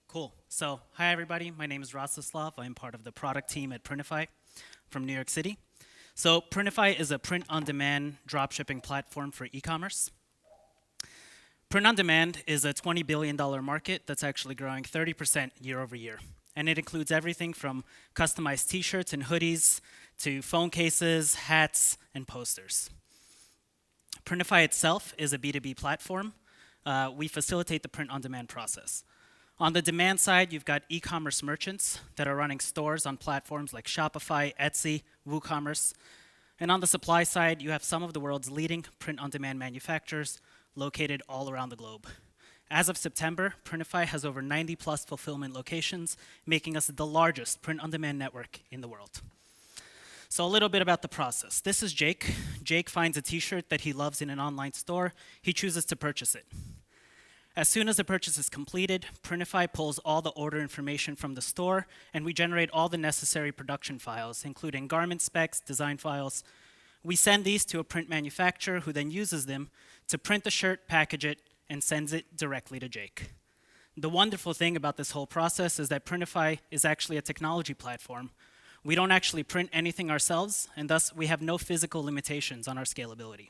Cool. So, hi everybody. My name is Rostislav. I'm part of the product team at Printify from New York City. So, Printify is a print-on-demand dropshipping platform for e-commerce. Print-on-demand is a $20 billion market that's actually growing 30% year over year. And it includes everything from customized t-shirts and hoodies to phone cases, hats, and posters. Printify itself is a B2B platform. We facilitate the print-on-demand process. On the demand side, you've got e-commerce merchants that are running stores on platforms like Shopify, Etsy, WooCommerce. And on the supply side, you have some of the world's leading print-on-demand manufacturers located all around the globe. As of September, Printify has over 90 plus fulfillment locations, making us the largest print-on-demand network in the world. So a little bit about the process. This is Jake. Jake finds a t-shirt that he loves in an online store. He chooses to purchase it. As soon as the purchase is completed, Printify pulls all the order information from the store, and we generate all the necessary production files, including garment specs, design files. We send these to a print manufacturer who then uses them to print the shirt, package it, and sends it directly to Jake. The wonderful thing about this whole process is that Printify is actually a technology platform. We don't actually print anything ourselves, and thus we have no physical limitations on our scalability.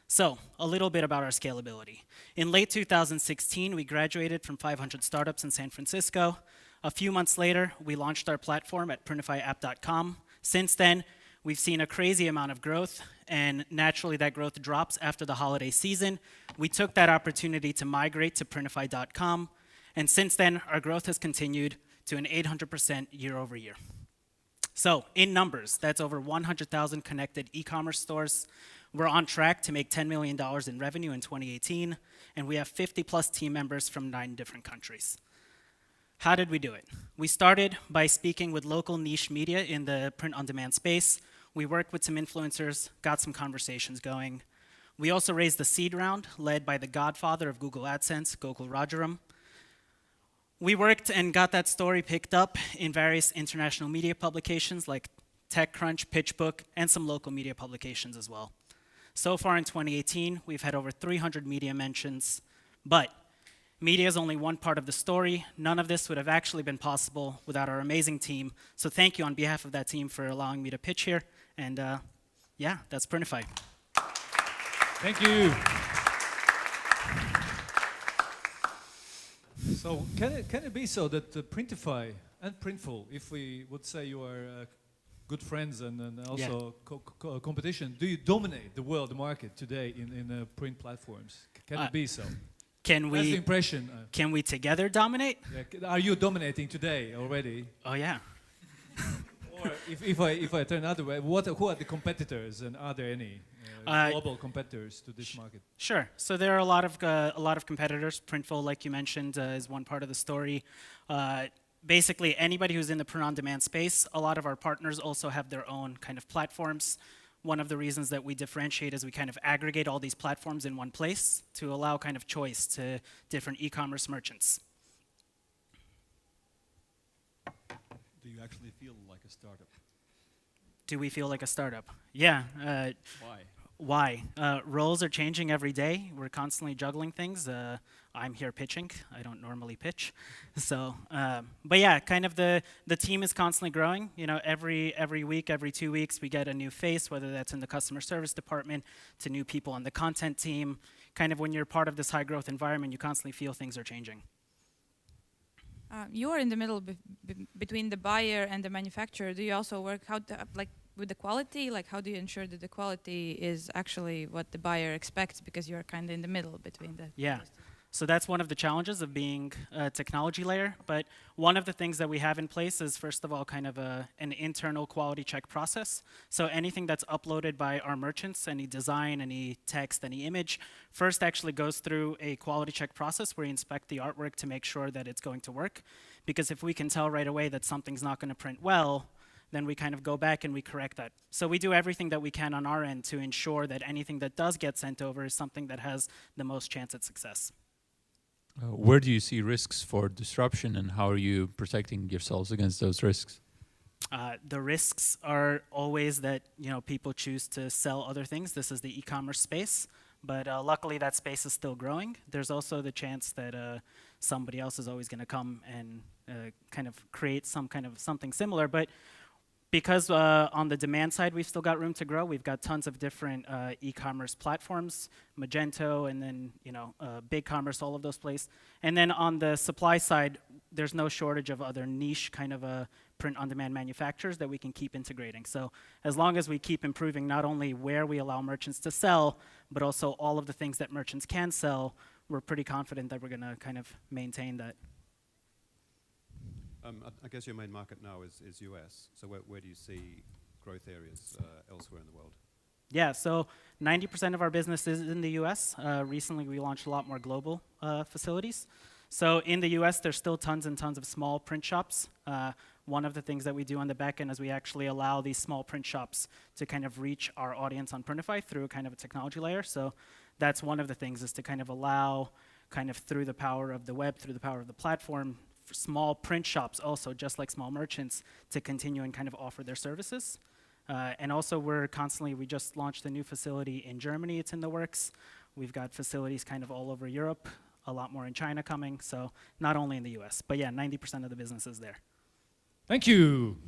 So, a little bit about our scalability. In late 2016, we graduated from 500 startups in San Francisco. A few months later, we launched our platform at printifyapp.com. Since then, we've seen a crazy amount of growth, and naturally that growth drops after the holiday season. We took that opportunity to migrate to printify.com, and since then, our growth has continued to an 800% year over year. So, in numbers, that's over 100,000 connected e-commerce stores. We're on track to make $10 million in revenue in 2018, and we have 50 plus team members from 9 different countries. How did we do it? We started by speaking with local niche media in the print-on-demand space. We worked with some influencers, got some conversations going. We also raised the seed round, led by the godfather of Google AdSense, Gokul Rajaram. We worked and got that story picked up in various international media publications like TechCrunch, PitchBook, and some local media publications as well. So far in 2018, we've had over 300 media mentions, but media is only one part of the story. None of this would have actually been possible without our amazing team. So thank you on behalf of that team for allowing me to pitch here. And yeah, that's Printify. Thank you. So can it be so that Printify and Printful, if we would say you are good friends and also competition, do you dominate the world market today in print platforms? Can it be so? That's the impression. Can we together dominate? Yeah, are you dominating today already? Oh yeah. Or if I turn other way, who are the competitors, and are there any global competitors to this market? Sure. So there are a lot of competitors. Printful, like you mentioned, is one part of the story. Basically, anybody who's in the print-on-demand space, a lot of our partners also have their own kind of platforms. One of the reasons that we differentiate is we kind of aggregate all these platforms in one place to allow kind of choice to different e-commerce merchants. Do you actually feel like a startup? Do we feel like a startup? Yeah. Why? Roles are changing every day. We're constantly juggling things. I'm here pitching. I don't normally pitch. So, but yeah, kind of the team is constantly growing. You know, every week, every 2 weeks, we get a new face, whether that's in the customer service department, to new people on the content team. Kind of when you're part of this high growth environment, you constantly feel things are changing. You are in the middle between the buyer and the manufacturer. Do you also work with the quality? Like, how do you ensure that the quality is actually what the buyer expects, because you're kind of in the middle between the... Yeah. So that's one of the challenges of being a technology layer. But one of the things that we have in place is, first of all, kind of an internal quality check process. So anything that's uploaded by our merchants, any design, any text, any image, first actually goes through a quality check process where we inspect the artwork to make sure that it's going to work. Because if we can tell right away that something's not going to print well, then we kind of go back and we correct that. So we do everything that we can on our end to ensure that anything that does get sent over is something that has the most chance at success. Where do you see risks for disruption, and how are you protecting yourselves against those risks? The risks are always that people choose to sell other things. This is the e-commerce space. But luckily, that space is still growing. There's also the chance that somebody else is always going to come and kind of create something similar. But because on the demand side, we've still got room to grow. We've got tons of different e-commerce platforms, Magento, and then BigCommerce, all of those places. And then on the supply side, there's no shortage of other niche kind of print-on-demand manufacturers that we can keep integrating. So as long as we keep improving not only where we allow merchants to sell, but also all of the things that merchants can sell, we're pretty confident that we're going to kind of maintain that. I guess your main market now is US. So where do you see growth areas elsewhere in the world? Yeah, so 90% of our business is in the US. Recently, we launched a lot more global facilities. So in the US, there's still tons and tons of small print shops. One of the things that we do on the back end is we actually allow these small print shops to kind of reach our audience on Printify through kind of a technology layer. So that's one of the things, is to kind of allow, kind of through the power of the web, through the power of the platform, for small print shops also, just like small merchants, to continue and kind of offer their services. And also we just launched a new facility in Germany, it's in the works. We've got facilities kind of all over Europe, a lot more in China coming, so not only in the US, but yeah, 90% of the business is there. Thank you.